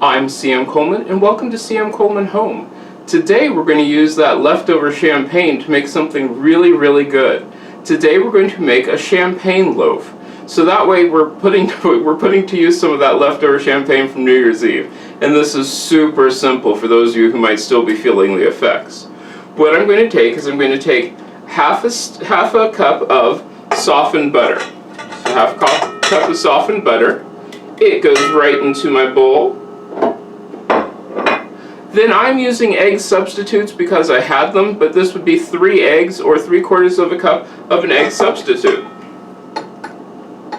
I'm CM Coleman and welcome to CM Coleman Home. Today we're going to use that leftover champagne to make something really good. Today we're going to make a champagne loaf. So that way we're putting to use some of that leftover champagne from New Year's Eve. And this is super simple for those of you who might still be feeling the effects. What I'm going to take is I'm going to take half a cup of softened butter. So half a cup of softened butter. It goes right into my bowl. Then I'm using egg substitutes because I had them, but this would be 3 eggs or 3/4 of a cup of an egg substitute.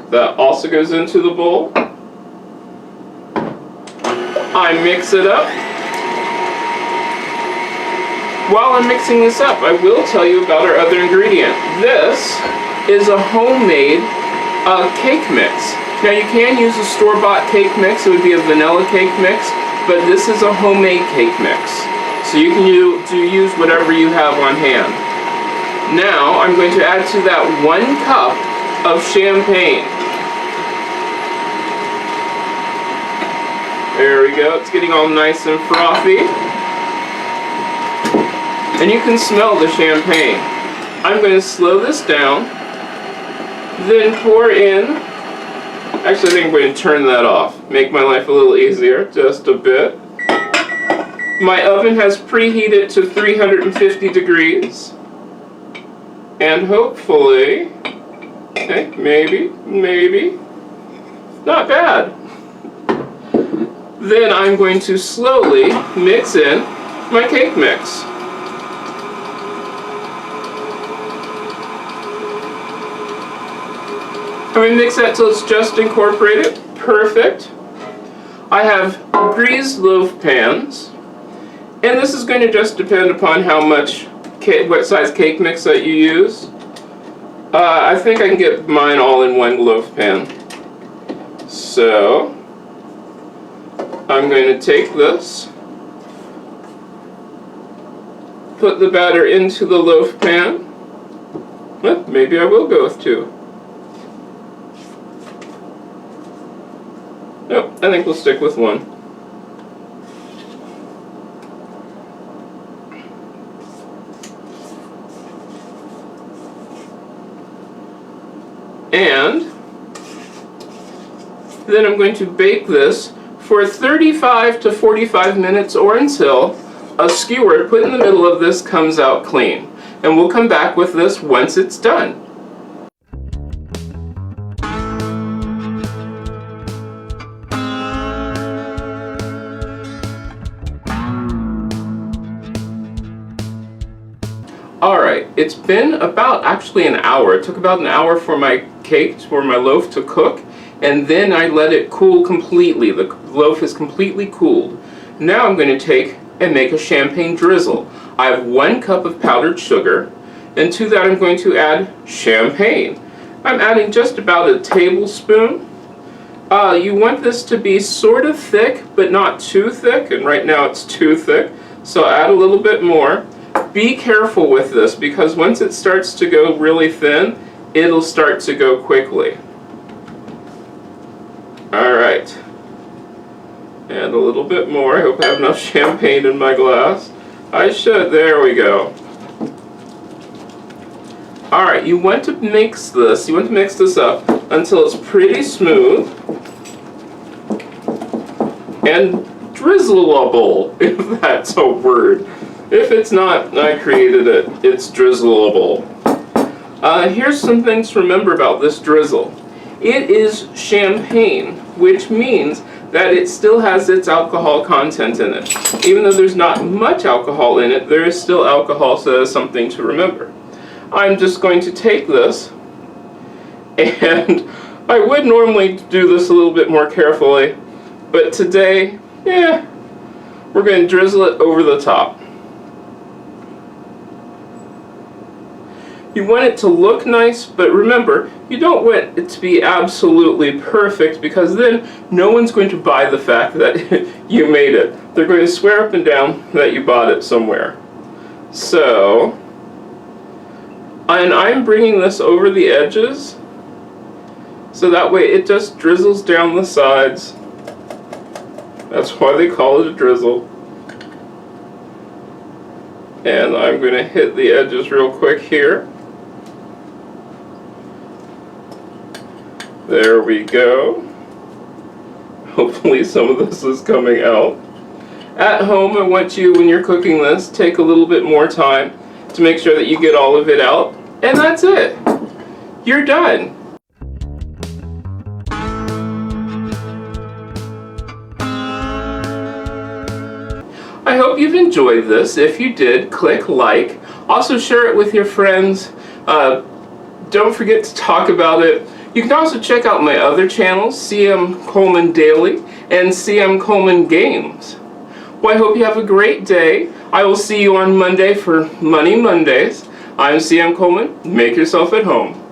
That also goes into the bowl. I mix it up. While I'm mixing this up, I will tell you about our other ingredient. This is a homemade cake mix. Now you can use a store-bought cake mix. It would be a vanilla cake mix. But this is a homemade cake mix, so you can use whatever you have on hand. Now I'm going to add to that 1 cup of champagne. There we go, it's getting all nice and frothy. And you can smell the champagne. I'm going to slow this down, then pour in. Actually, I think I'm going to turn that off. Make my life a little easier, just a bit. My oven has preheated to 350 degrees. And hopefully, okay, maybe, not bad. Then I'm going to slowly mix in my cake mix. I'm going to mix that till it's just incorporated. Perfect. I have greased loaf pans, and this is going to just depend upon what size cake mix that you use. I think I can get mine all in one loaf pan. So I'm going to take this, put the batter into the loaf pan. Well, maybe I will go with 2. Nope, I think we'll stick with 1. And then I'm going to bake this for 35 to 45 minutes or until a skewer put in the middle of this comes out clean. And we'll come back with this once it's done. Alright, it's been about actually an hour. It took about an hour for my loaf to cook, and then I let it cool completely. The loaf is completely cooled. Now I'm going to take and make a champagne drizzle. I have 1 cup of powdered sugar, and to that I'm going to add champagne. I'm adding just about a tablespoon. You want this to be sort of thick, but not too thick, and right now it's too thick, so add a little bit more. Be careful with this, because once it starts to go really thin, it'll start to go quickly. Alright. And a little bit more. I hope I have enough champagne in my glass. I should. There we go. Alright, you want to mix this up until it's pretty smooth and drizzleable, if that's a word. If it's not, I created it. It's drizzleable. Here's some things to remember about this drizzle. It is champagne, which means that it still has its alcohol content in it. Even though there's not much alcohol in it, there is still alcohol, so that's something to remember. I'm just going to take this, and I would normally do this a little bit more carefully, but today, we're going to drizzle it over the top. You want it to look nice, but remember, you don't want it to be absolutely perfect, because then no one's going to buy the fact that you made it. They're going to swear up and down that you bought it somewhere. So, and I'm bringing this over the edges, so that way it just drizzles down the sides That's why they call it a drizzle. And I'm going to hit the edges real quick here. There we go. Hopefully some of this is coming out. At home, I want you, when you're cooking this, take a little bit more time to make sure that you get all of it out. And that's it. You're done. I hope you've enjoyed this. If you did, click like. Also share it with your friends. Don't forget to talk about it. You can also check out my other channels, CM Coleman Daily and CM Coleman Games. Well, I hope you have a great day. I will see you on Monday for Money Mondays. I'm CM Coleman. Make yourself at home.